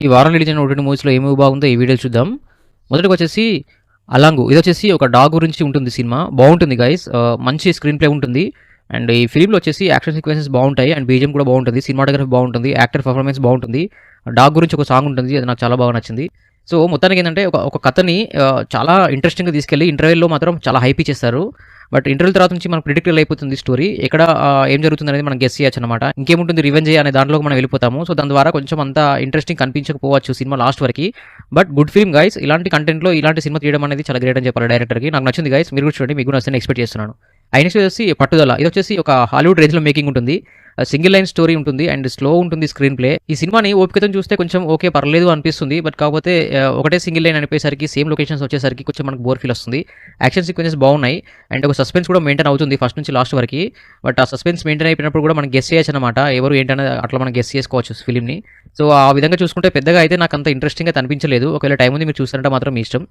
ఈ వారం రిలీజ్ అయిన ఓటీటీ మూవీస్‌లో ఏ మూవీ బాగుందో ఈ వీడియోలో చూద్దాం. మొదటగా వచ్చేసి 'అలాంగు' ఇదొచ్చేసి ఒక డాగ్ గురించి ఉంటుంది సినిమా. బావుంటుంది గైస్. మంచి స్క్రీన్ ప్లే ఉంటుంది. అండ్ ఈ ఫిల్మ్‌లో వచ్చేసి యాక్షన్ సీక్వెన్సెస్ బావుంటాయి. అండ్ బీజీఎం కూడా బావుంటుంది. సినిమాటోగ్రఫీ బావుంటుంది. యాక్టర్ పెర్ఫార్మెన్స్ బావుంటుంది. డాగ్ గురించి ఒక సాంగ్ ఉంటుంది. అది నాకు చాలా బాగా నచ్చింది. సో, మొత్తానికేంటంటే ఒక కథని చాలా ఇంట్రెస్టింగ్‌గా తీసుకెళ్ళి ఇంటర్వెల్‌లో మాత్రం చాలా హైప్ ఇచ్చేస్తారు. బట్ ఇంటర్వెల్ తర్వాత నుంచి మనకు ప్రిడిక్టబుల్ అయిపోతుంది స్టోరీ. ఎక్కడ ఏం జరుగుతుందనేది మనం గెస్ చేయొచ్చనమాట. ఇంకేముంటుంది రివెంజే అనే దాంట్లోకి మనం వెళ్ళిపోతాము. సో, దాని ద్వారా కొంచెం అంత ఇంట్రెస్టింగ్ కనిపించకపోవచ్చు సినిమా లాస్ట్ వరకి. But good film guys. ఇలాంటి కంటెంట్‌లో ఇలాంటి సినిమా తీయడం అనేది చాలా గ్రేట్ అని చెప్పాలి డైరెక్టర్‌కి. నాకు నచ్చింది గైస్. మీరు కూడా చూడండి. మీకు కూడా నచ్చుతుందని ఎక్స్‌పెక్ట్ చేస్తున్నాను. నెక్స్ట్ వచ్చేసి 'పట్టుదల' ఇదొచ్చేసి ఒక హాలీవుడ్ రేంజ్‌లో మేకింగ్ ఉంటుంది. సింగిల్ లైన్ స్టోరీ ఉంటుంది. అండ్ స్లో ఉంటుంది స్క్రీన్ ప్లే. ఈ సినిమాని ఓపికతో చూస్తే కొంచెం ఓకే పర్లేదు అనిపిస్తుంది. బట్ కాకపోతే ఒకటే సింగిల్ లైన్ అనిపోయేసరికి సేమ్ లొకేషన్స్ వచ్చేసరికి కొంచెం మనకు బోర్ ఫీల్ వస్తుంది. యాక్షన్ సీక్వెన్సెస్ బాగున్నాయి. అండ్ ఒక సస్పెన్స్ కూడా మెయింటైన్ అవుతుంది ఫస్ట్ నుంచి లాస్ట్ వరకి. బట్ ఆ సస్పెన్స్ మెయింటైన్ అయిపోయినప్పుడు కూడా మనం గెస్ చేయొచ్చు అనమాట. ఎవరు ఏంటనేది అట్లా మనం గెస్ చేసుకోవచ్చు ఫిల్మ్‌ని. సో, ఆ విధంగా చూసుకుంటే పెద్దగా అయితే నాకు అంత ఇంట్రెస్టింగ్‌గా అనిపించలేదు. ఒకవేళ టైం ఉంది మీరు చూస్తారంటే మాత్రం మీ ఇష్టం.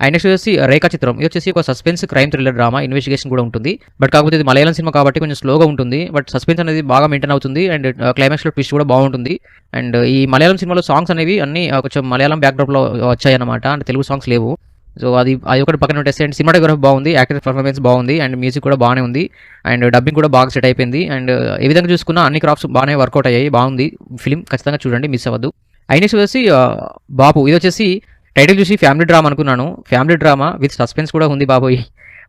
నెక్స్ట్ వచ్చేసి 'రేఖాచిత్రం' ఇది వచ్చేసి ఒక suspense crime thriller drama investigation కూడా ఉంటుంది. బట్ కాకపోతే ఇది మలయాళం సినిమా కాబట్టి కొంచెం స్లోగా ఉంటుంది. బట్ సస్పెన్స్ అనేది బాగా మెయింటైన్ అవుతుంది. అండ్ క్లైమాక్స్‌లో ట్విస్ట్ కూడా బాగుంటుంది. అండ్ ఈ మలయాళం సినిమాలో సాంగ్స్ అనేవి అన్నీ కొంచెం మలయాళం బ్యాక్‌డ్రాప్‌లో వచ్చాయన్నమాట. అంటే తెలుగు సాంగ్స్ లేవు. సో, అది ఒకటి పక్కన పెట్టేస్తే అండ్ సినిమాటోగ్రఫీ బాగుంది. యాక్టర్ పెర్ఫార్మెన్స్ బాగుంది. అండ్ మ్యూజిక్ కూడా బాగానే ఉంది. అండ్ డబ్బింగ్ కూడా బాగా సెట్ అయిపోయింది. అండ్ ఏ విధంగా చూసుకున్నా అన్ని క్రాఫ్ట్స్ బాగానే వర్కౌట్ అయ్యాయి. బాగుంది ఫిల్మ్. ఖచ్చితంగా చూడండి. మిస్ అవ్వద్దు. నెక్స్ట్ వచ్చేసి 'బాపు' ఇది వచ్చేసి టైటిల్ చూసి ఫ్యామిలీ డ్రామా అనుకున్నాను. ఫ్యామిలీ డ్రామా విత్ సస్పెన్స్ కూడా ఉంది బాబోయ్!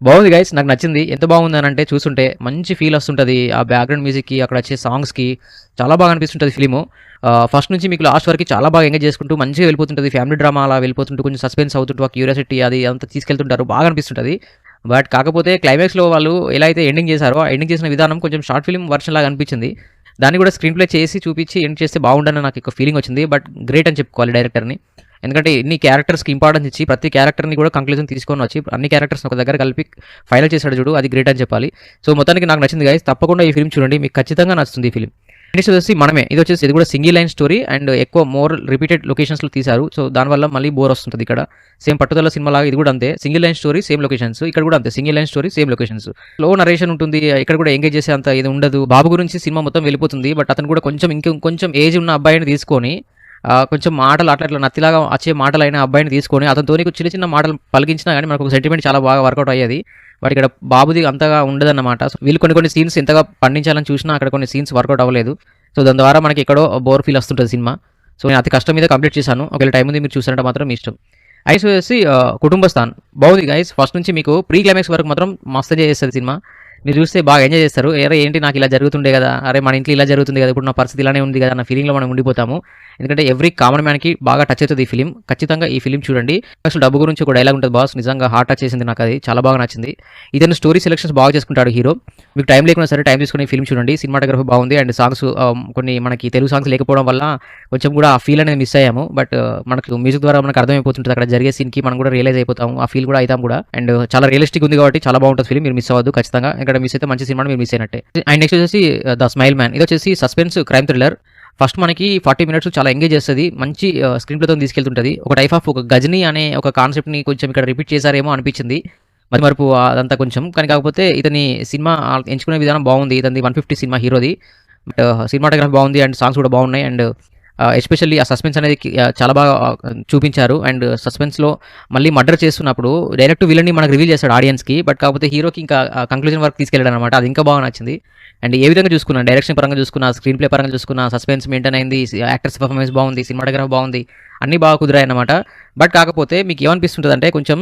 బాగుంది గైస్. నాకు నచ్చింది. ఎంత బాగుందనంటే చూస్తుంటే మంచి ఫీల్ వస్తుంటది. ఆ బ్యాక్‌గ్రౌండ్ మ్యూజిక్‌కి, అక్కడ వచ్చే సాంగ్స్‌కి చాలా బాగా అనిపిస్తుంటది ఫిల్ము. ఫస్ట్ నుంచి మీకు లాస్ట్ వరకి చాలా బాగా ఎంజాయ్ చేసుకుంటూ మంచిగా వెళ్ళిపోతుంటది. ఫ్యామిలీ డ్రామా అలా వెళ్ళిపోతుంటూ కొంచెం సస్పెన్స్ అవుతుంటూ ఆ క్యూరియాసిటీ అది అంతా తీసుకెళ్తుంటారు. బాగా అనిపిస్తుంటది. బట్ కాకపోతే క్లైమాక్స్‌లో వాళ్ళు ఎలా అయితే ఎండింగ్ చేశారో, ఆ ఎండింగ్ చేసిన విధానం కొంచెం షార్ట్ ఫిల్మ్ వర్షన్ లాగా అనిపించింది. దాన్ని కూడా స్క్రీన్ ప్లే చేసి చూపించి ఎండ్ చేస్తే బాగుండని నాకు ఒక ఫీలింగ్ వచ్చింది. బట్ గ్రేట్ అని చెప్పుకోవాలి డైరెక్టర్‌ని. ఎందుకంటే ఇన్ని క్యారెక్టర్స్‌కి ఇంపార్టెన్స్ ఇచ్చి ప్రతి క్యారెక్టర్‌ని కూడా కంక్లూజన్ తీసుకొని వచ్చి అన్ని క్యారెక్టర్స్‌ని ఒక దగ్గర కలిపి ఫైనల్ చేసాడు చూడు. అది గ్రేట్ అని చెప్పాలి. సో, మొత్తానికి నాకు నచ్చింది గైస్. తప్పకుండా ఈ ఫిల్మ్ చూడండి. మీకు ఖచ్చితంగా నచ్చుతుంది ఈ ఫిల్మ్. నెక్స్ట్ వచ్చేసి 'మనమే' ఇది కూడా సింగిల్ లైన్ స్టోరీ అండ్ ఎక్కువ మోర్ రిపీటెడ్ లొకేషన్స్‌లో తీశారు. సో, దానివల్ల మళ్ళీ బోర్ వస్తుంటది ఇక్కడ. సేమ్ 'పట్టుదల' సినిమా లాగా ఇది కూడా అంతే. Single line story same locations. ఇక్కడ కూడా అంతే. Single line story same locations. Slow narration ఉంటుంది. ఇక్కడ కూడా ఎంగేజ్ చేసే అంత ఇది ఉండదు. బాబు గురించి సినిమా మొత్తం వెళ్ళిపోతుంది. బట్ అతను కూడా కొంచెం ఇంకొంచెం ఏజ్ ఉన్న అబ్బాయిని తీసుకొని కొంచెం మాటలు అట్లా నత్తిలాగా వచ్చే మాటలైన అబ్బాయిని తీసుకొని అతనితోని చిన్న చిన్న మాటలు పలికించినా గానీ మనకు ఒక సెంటిమెంట్ చాలా బాగా వర్కౌట్ అయ్యేది. బట్ ఇక్కడ బాబుది అంతగా ఉండదన్నమాట. సో, వీళ్ళు కొన్ని సీన్స్ ఎంతగా పండించాలని చూసినా అక్కడ కొన్ని సీన్స్ వర్కౌట్ అవ్వలేదు. సో, దాని ద్వారా మనకి ఎక్కడో బోర్ ఫీల్ వస్తుంటది సినిమా. సో, నేను అతి కష్టం మీద కంప్లీట్ చేశాను. ఒకవేళ టైం ఉంది మీరు చూసారంటే మాత్రం మీ ఇష్టం. ఐస్ వచ్చేసి 'కుటుంబస్థాన్' బాగుంది గైస్. ఫస్ట్ నుంచి మీకు ప్రీ క్లైమాక్స్ వరకు మాత్రం మస్తు ఎంజాయ్ చేస్తది సినిమా. మీరు చూస్తే బాగా ఎంజాయ్ చేస్తారు. అరే ఏంటి నాకు ఇలా జరుగుతుండే కదా! అరే మన ఇంట్లో ఇలా జరుగుతుంది కదా! ఇప్పుడు నా పరిస్థితి ఇలానే ఉంది కదా! అన్న ఫీలింగ్‌లో మనం ఉండిపోతాము. ఎందుకంటే ఎవ్రీ కామన్ మ్యాన్‌కి బాగా టచ్ అవుతది ఈ ఫిల్మ్. ఖచ్చితంగా ఈ ఫిల్మ్ చూడండి. అసలు డబ్బు గురించి ఒక డైలాగ్ ఉంటది బాస్. నిజంగా హార్ట్ టచ్ చేసింది నాకది. చాలా బాగా నచ్చింది. ఇతను స్టోరీ సెలక్షన్స్ బాగా చేసుకుంటాడు హీరో. మీకు టైం లేకున్నా సరే టైం తీసుకొని ఈ ఫిల్మ్ చూడండి. సినిమాటోగ్రఫీ బాగుంది. అండ్ సాంగ్స్ కొన్ని మనకి తెలుగు సాంగ్స్ లేకపోవడం వల్ల కొంచెం కూడా ఆ ఫీల్ అనేది మిస్ అయ్యాము. బట్ మనకు మ్యూజిక్ ద్వారా మనకు అర్థమైపోతుంటది. అక్కడ జరిగే సీన్‌కి మనం కూడా రియలైజ్ అయిపోతాము. ఆ ఫీల్ కూడా అయితాం కూడా. అండ్ చాలా రియలిస్టిక్ ఉంది కాబట్టి చాలా బాగుంటది ఫిల్మ్. మీరు మిస్ అవ్వద్దు ఖచ్చితంగా. ఇక్కడ మిస్ అయితే మంచి సినిమాని మీరు మిస్ అయినట్టే. అండ్ నెక్స్ట్ వచ్చేసి 'ద స్మైల్ మ్యాన్' ఇదొచ్చేసి సస్పెన్స్ క్రైమ్ థ్రిల్లర్. ఫస్ట్ మనకి 40 మినిట్స్ చాలా ఎంగేజ్ చేస్తది. మంచి స్క్రీన్ ప్లేతో తీసుకెళ్తుంటది. ఒక టైప్ ఆఫ్ ఒక 'గజనీ' అనే ఒక కాన్సెప్ట్‌ని కొంచెం ఇక్కడ రిపీట్ చేశారేమో అనిపించింది. మతిమరుపు అదంతా కొంచెం. కానీ కాకపోతే ఇతని సినిమా ఎంచుకునే విధానం బాగుంది. ఇతనిది 150 సినిమా హీరోది. బట్ సినిమాటోగ్రఫీ బాగుంది. అండ్ సాంగ్స్ కూడా బాగున్నాయి. అండ్ ఎస్పెషల్లీ ఆ సస్పెన్స్ అనేది చాలా బాగా చూపించారు. అండ్ సస్పెన్స్‌లో మళ్ళీ మర్డర్ చేస్తున్నప్పుడు డైరెక్ట్ విలన్ని మనకు రివీల్ చేస్తాడు ఆడియన్స్‌కి. బట్ కాకపోతే హీరోకి ఇంకా కంక్లూజన్ వరకు తీసుకెళ్ళాడనమాట. అది ఇంకా బాగా నచ్చింది. అండ్ ఏ విధంగా చూసుకున్నా డైరెక్షన్ పరంగా చూసుకున్నా, స్క్రీన్ ప్లే పరంగా చూసుకున్నా, సస్పెన్స్ మెయింటైన్ అయింది. యాక్టర్స్ పెర్ఫార్మెన్స్ బాగుంది. సినిమాటోగ్రఫీ బాగుంది. అన్నీ బాగా కుదిరాయన్నమాట. బట్ కాకపోతే మీకు ఏమనిపిస్తుంటదంటే కొంచెం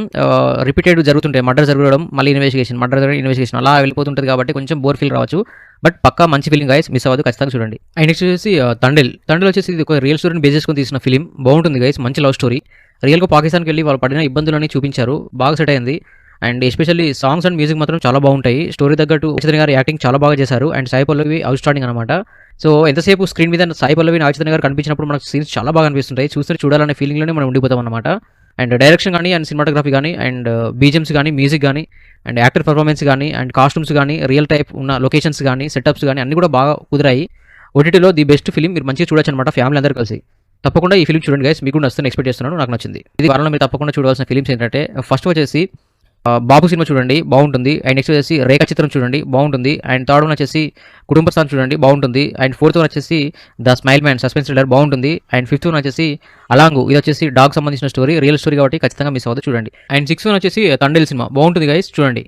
రిపీటెడ్ జరుగుతుంటాయి. మర్డర్ జరగడం, మళ్ళీ ఇన్వెస్టిగేషన్, మర్డర్ జరగడం, ఇన్వెస్టిగేషన్ అలా వెళ్ళిపోతుంటది కాబట్టి కొంచెం బోర్ ఫీల్ రావచ్చు. బట్ పక్కా మంచి ఫిల్మ్ గైస్. మిస్ అవ్వద్దు. ఖచ్చితంగా చూడండి. అండ్ నెక్స్ట్ వచ్చేసి 'తండేల్'. 'తండేల్' వచ్చేసి ఇది ఒక రియల్ స్టోరీని బేస్ చేసుకొని తీసిన ఫిల్మ్. బాగుంటుంది గైస్. మంచి లవ్ స్టోరీ. రియల్‌గా పాకిస్తాన్‌కి వెళ్లి వాళ్ళు పడిన ఇబ్బందులన్నీ చూపించారు. బాగా సెట్ అయింది. And especially songs and music మాత్రం చాలా బాగుంటాయి. స్టోరీ తగ్గట్టు చిత్ర గారి యాక్టింగ్ చాలా బాగా చేశారు. And Sai Pallavi out standing అనమాట. సో, ఎంతసేపు స్క్రీన్ మీద సాయి పల్లవి, నాగచైతన్య గారు కనిపించినప్పుడు మనకు సీన్స్ చాలా బాగా అనిపిస్తుంటాయి. చూస్తే చూడాలనే ఫీలింగ్‌లోనే మనం ఉండిపోతాం అనమాట. అండ్ డైరెక్షన్ గానీ, అండ్ సినిమాటోగ్రఫీ గానీ, అండ్ బీజీఎమ్స్ గానీ, మ్యూజిక్ గానీ, అండ్ యాక్టర్ పెర్ఫార్మెన్స్ గానీ, అండ్ కాస్ట్యూమ్స్ గానీ, రియల్ టైప్ ఉన్న లొకేషన్స్ గానీ, సెటప్స్ గానీ అన్నీ కూడా బాగా కుదిరాయి. ఓటీటీలో ది బెస్ట్ ఫిల్మ్. మీరు మంచిగా చూడొచ్చనమాట ఫ్యామిలీ అందరూ కలిసి. తప్పకుండా ఈ ఫిల్మ్ చూడండి గైస్. మీకు కూడా నచ్చుతుందని ఎక్స్‌పెక్ట్ చేస్తున్నాను. నాకు నచ్చింది. ఇది వారంలో మీరు తప్పకుండా చూడవలసిన ఫిల్మ్స్ ఏంటంటే ఫస్ట్ వచ్చేసి బాబు సినిమా చూడండి బాగుంటుంది. అండ్ నెక్స్ట్ వచ్చేసి రేఖా చిత్రం చూడండి బాగుంటుంది. అండ్ థర్డ్ వన్ వచ్చేసి కుటుంబ స్థానం చూడండి బాగుంటుంది. అండ్ ఫోర్త్ వన్ వచ్చేసి the smile man suspense thriller బాగుంటుంది. అండ్ ఫిఫ్త్ వన్ వచ్చేసి అలాంగు, ఇది వచ్చేసి డాగ్ సంబంధించిన స్టోరీ, రియల్ స్టోరీ కాబట్టి ఖచ్చితంగా మిస్ అవ్వదు చూడండి. అండ్ సిక్స్త్ వన్ వచ్చేసి తండేల్ సినిమా బాగుంటుంది గైస్ చూడండి.